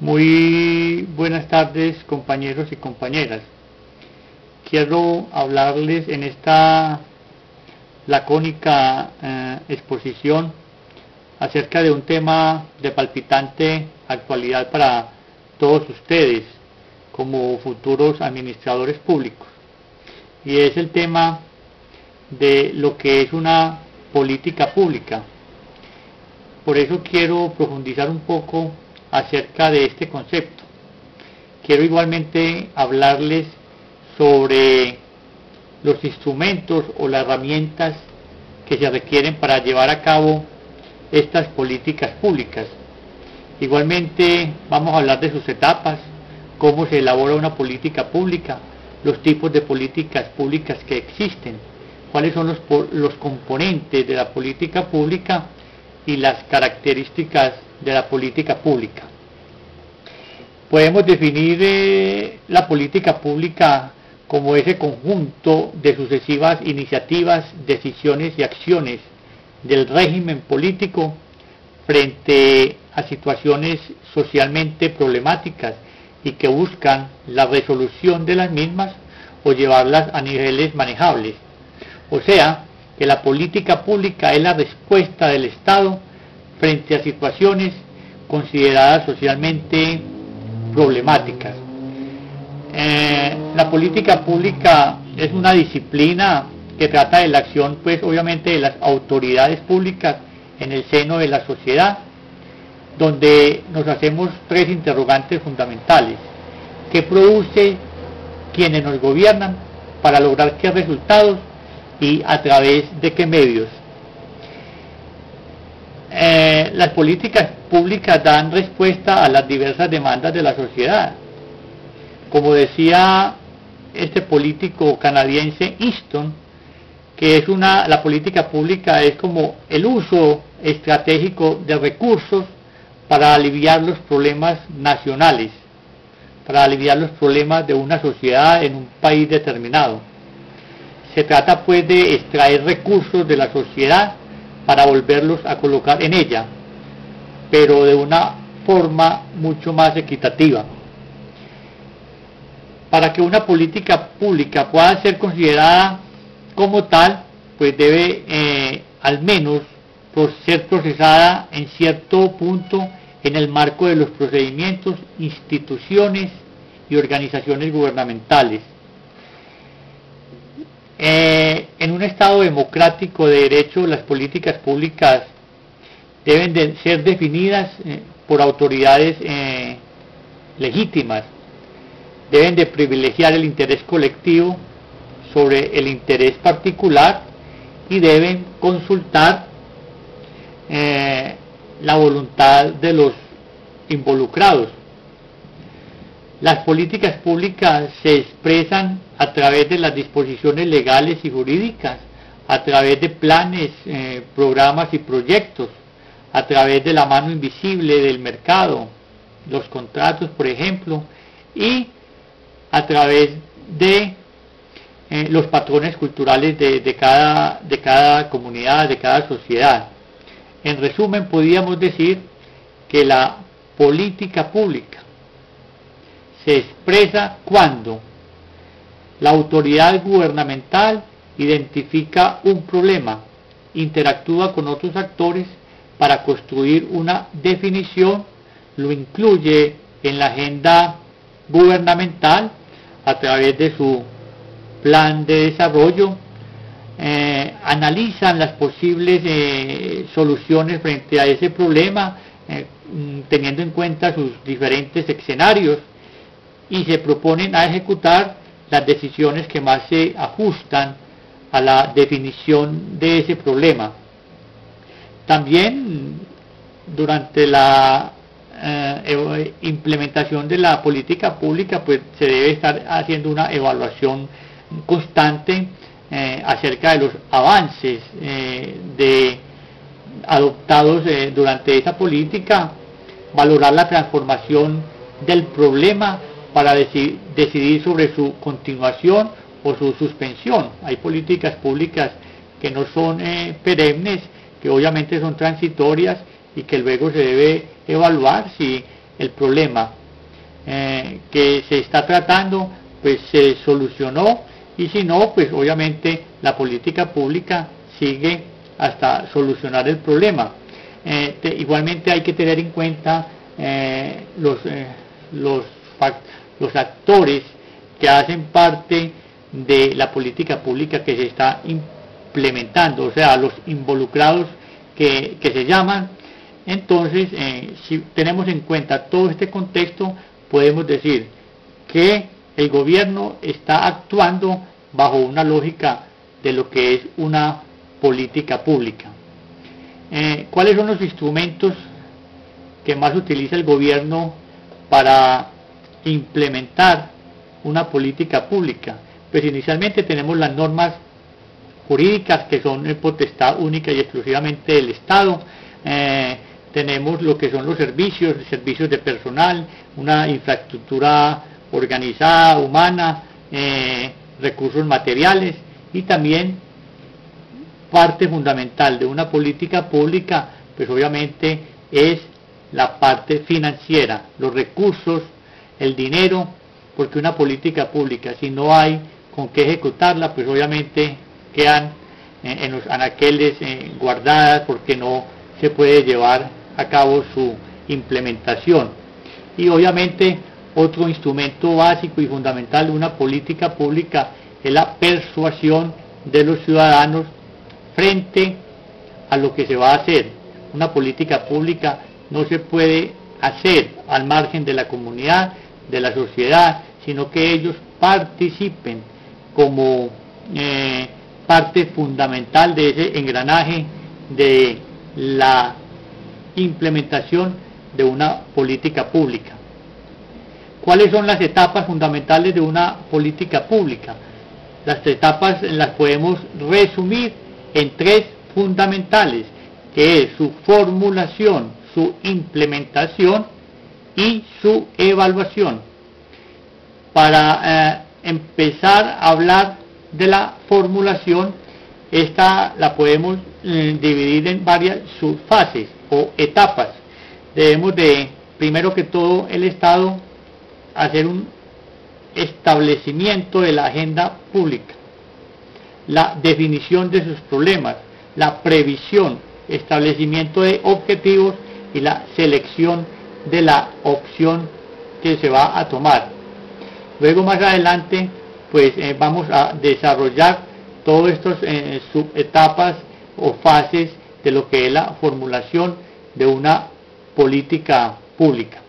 Muy buenas tardes, compañeros y compañeras. Quiero hablarles en esta lacónica exposición acerca de un tema de palpitante actualidad para todos ustedes como futuros administradores públicos, y es el tema de lo que es una política pública. Por eso quiero profundizar un poco acerca de este concepto. Quiero igualmente hablarles sobre los instrumentos o las herramientas que se requieren para llevar a cabo estas políticas públicas. Igualmente vamos a hablar de sus etapas, cómo se elabora una política pública, los tipos de políticas públicas que existen, cuáles son los componentes de la política pública y las características de la política pública. Podemos definir la política pública como ese conjunto de sucesivas iniciativas, decisiones y acciones del régimen político frente a situaciones socialmente problemáticas y que buscan la resolución de las mismas o llevarlas a niveles manejables. O sea, que la política pública es la respuesta del Estado frente a situaciones consideradas socialmente problemáticas. La política pública es una disciplina que trata de la acción, pues obviamente, de las autoridades públicas en el seno de la sociedad, donde nos hacemos tres interrogantes fundamentales: ¿qué produce quienes nos gobiernan? ¿Para lograr qué resultados? ¿Y a través de qué medios? Las políticas públicas dan respuesta a las diversas demandas de la sociedad. Como decía este político canadiense Easton, que la política pública es como el uso estratégico de recursos para aliviar los problemas nacionales, para aliviar los problemas de una sociedad en un país determinado. Se trata pues de extraer recursos de la sociedad para volverlos a colocar en ella, pero de una forma mucho más equitativa. Para que una política pública pueda ser considerada como tal, pues debe al menos ser procesada en cierto punto en el marco de los procedimientos, instituciones y organizaciones gubernamentales. En un Estado democrático de derecho, las políticas públicas deben de ser definidas por autoridades legítimas, deben de privilegiar el interés colectivo sobre el interés particular y deben consultar la voluntad de los involucrados. Las políticas públicas se expresan a través de las disposiciones legales y jurídicas, a través de planes, programas y proyectos, a través de la mano invisible del mercado, los contratos, por ejemplo, y a través de los patrones culturales de cada comunidad, de cada sociedad. En resumen, podríamos decir que la política pública se expresa cuando la autoridad gubernamental identifica un problema, interactúa con otros actores para construir una definición, lo incluye en la agenda gubernamental a través de su plan de desarrollo, analizan las posibles soluciones frente a ese problema, teniendo en cuenta sus diferentes escenarios, y se proponen a ejecutar las decisiones que más se ajustan a la definición de ese problema. También durante la implementación de la política pública, pues se debe estar haciendo una evaluación constante acerca de los avances adoptados durante esa política, valorar la transformación del problema para decidir sobre su continuación o su suspensión. Hay políticas públicas que no son perennes, que obviamente son transitorias y que luego se debe evaluar si el problema que se está tratando pues se solucionó, y si no, pues obviamente la política pública sigue hasta solucionar el problema. Igualmente hay que tener en cuenta los actores que hacen parte de la política pública que se está implementando, o sea, los involucrados que se llaman. Entonces, si tenemos en cuenta todo este contexto, podemos decir que el gobierno está actuando bajo una lógica de lo que es una política pública. ¿Cuáles son los instrumentos que más utiliza el gobierno para implementar una política pública? Pues inicialmente tenemos las normas jurídicas, que son potestad única y exclusivamente del Estado. Tenemos lo que son los servicios de personal, una infraestructura organizada, humana, recursos materiales, y también parte fundamental de una política pública, pues obviamente es la parte financiera, los recursos, el dinero, porque una política pública, si no hay con qué ejecutarla, pues obviamente quedan en los anaqueles guardadas, porque no se puede llevar a cabo su implementación. Y obviamente otro instrumento básico y fundamental de una política pública es la persuasión de los ciudadanos frente a lo que se va a hacer. Una política pública no se puede hacer al margen de la comunidad, de la sociedad, sino que ellos participen como parte fundamental de ese engranaje de la implementación de una política pública. ¿Cuáles son las etapas fundamentales de una política pública? Las etapas las podemos resumir en tres fundamentales, que es su formulación, su implementación y su evaluación. Para empezar a hablar de la formulación, esta la podemos dividir en varias subfases o etapas. Debemos de, primero que todo, el Estado hacer un establecimiento de la agenda pública, la definición de sus problemas, la previsión, establecimiento de objetivos y la selección de la opción que se va a tomar. Luego, más adelante, pues vamos a desarrollar todas estas subetapas o fases de lo que es la formulación de una política pública.